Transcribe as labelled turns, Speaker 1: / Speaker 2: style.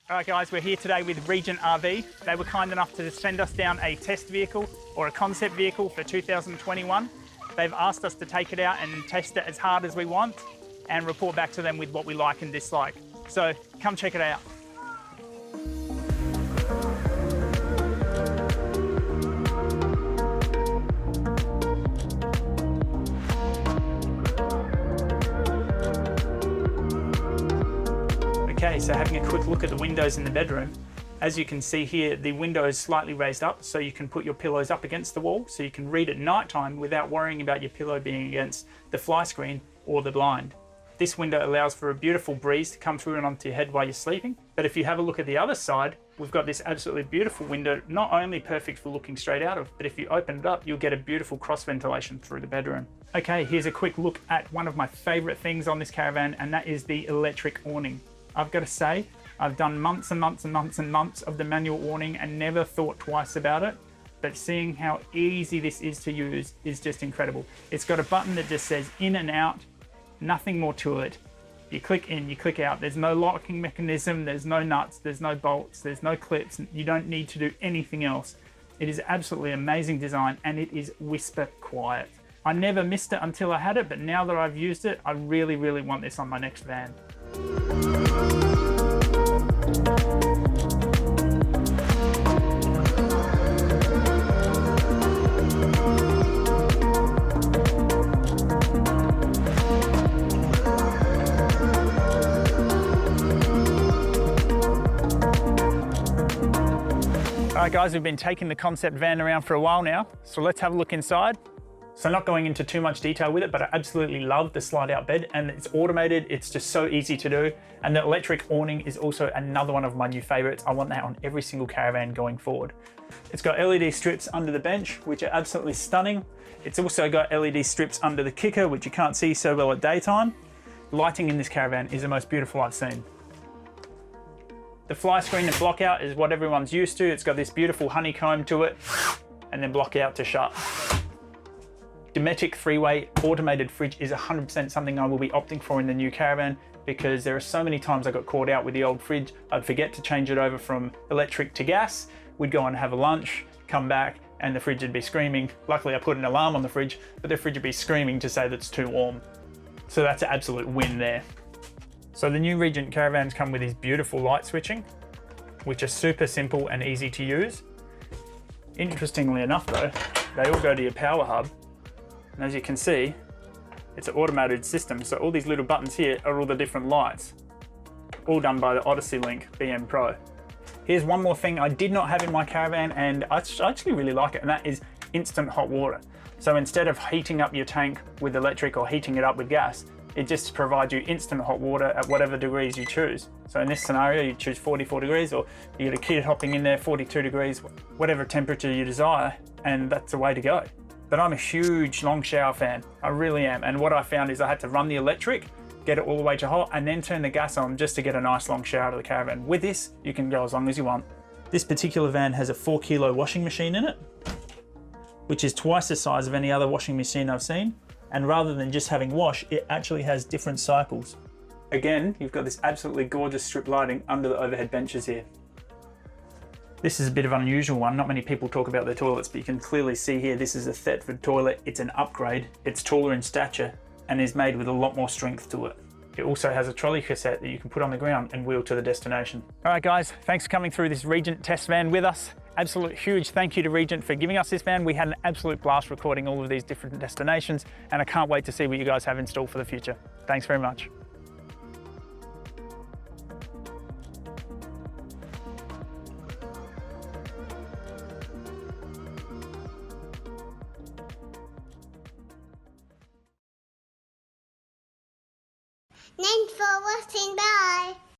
Speaker 1: All right guys, we're here today with Regent RV. They were kind enough to send us down a test vehicle or a concept vehicle for 2021. They've asked us to take it out and test it as hard as we want and report back to them with what we like and dislike. So come check it out. Okay, so having a quick look at the windows in the bedroom. As you can see here, the window is slightly raised up so you can put your pillows up against the wall so you can read at night time without worrying about your pillow being against the fly screen or the blind. This window allows for a beautiful breeze to come through and onto your head while you're sleeping. But if you have a look at the other side, we've got this absolutely beautiful window, not only perfect for looking straight out of, but if you open it up, you'll get a beautiful cross ventilation through the bedroom. Okay, here's a quick look at one of my favorite things on this caravan, and that is the electric awning. I've got to say, I've done months and months and months and months of the manual awning and never thought twice about it. But seeing how easy this is to use is just incredible. It's got a button that just says in and out, nothing more to it. You click in, you click out. There's no locking mechanism, there's no nuts, there's no bolts, there's no clips. You don't need to do anything else. It is absolutely amazing design and it is whisper quiet. I never missed it until I had it, but now that I've used it, I really, really want this on my next van. All right guys, we've been taking the concept van around for a while now, so let's have a look inside. So not going into too much detail with it, but I absolutely love the slide out bed and it's automated. It's just so easy to do. And the electric awning is also another one of my new favorites. I want that on every single caravan going forward. It's got LED strips under the bench, which are absolutely stunning. It's also got LED strips under the kicker, which you can't see so well at daytime. Lighting in this caravan is the most beautiful I've seen. The fly screen and block out is what everyone's used to. It's got this beautiful honeycomb to it and then block out to shut. Dometic three-way automated fridge is 100% something I will be opting for in the new caravan because there are so many times I got caught out with the old fridge. I'd forget to change it over from electric to gas. We'd go and have a lunch, come back, and the fridge would be screaming. Luckily I put an alarm on the fridge, but the fridge would be screaming to say that it's too warm. So that's an absolute win there. So the new Regent caravans come with these beautiful light switching, which are super simple and easy to use. Interestingly enough though, they all go to your power hub. And as you can see, it's an automated system. So all these little buttons here are all the different lights, all done by the Odyssey Link BM Pro. Here's one more thing I did not have in my caravan and I actually really like it, and that is instant hot water. So instead of heating up your tank with electric or heating it up with gas, it just provides you instant hot water at whatever degrees you choose. So in this scenario, you choose 44 degrees or you get a kid hopping in there, 42 degrees, whatever temperature you desire, and that's the way to go. But I'm a huge long shower fan, I really am. And what I found is I had to run the electric, get it all the way to hot, and then turn the gas on just to get a nice long shower to the caravan. With this, you can go as long as you want. This particular van has a 4-kilo washing machine in it, which is twice the size of any other washing machine I've seen. And rather than just having wash, it actually has different cycles. Again, you've got this absolutely gorgeous strip lighting under the overhead benches here. This is a bit of an unusual one. Not many people talk about their toilets, but you can clearly see here, this is a Thetford toilet. It's an upgrade. It's taller in stature and is made with a lot more strength to it. It also has a trolley cassette that you can put on the ground and wheel to the destination. All right, guys, thanks for coming through this Regent test van with us. Absolute huge thank you to Regent for giving us this van. We had an absolute blast recording all of these different destinations, and I can't wait to see what you guys have in store for the future. Thanks very much.
Speaker 2: Thanks for watching. Bye.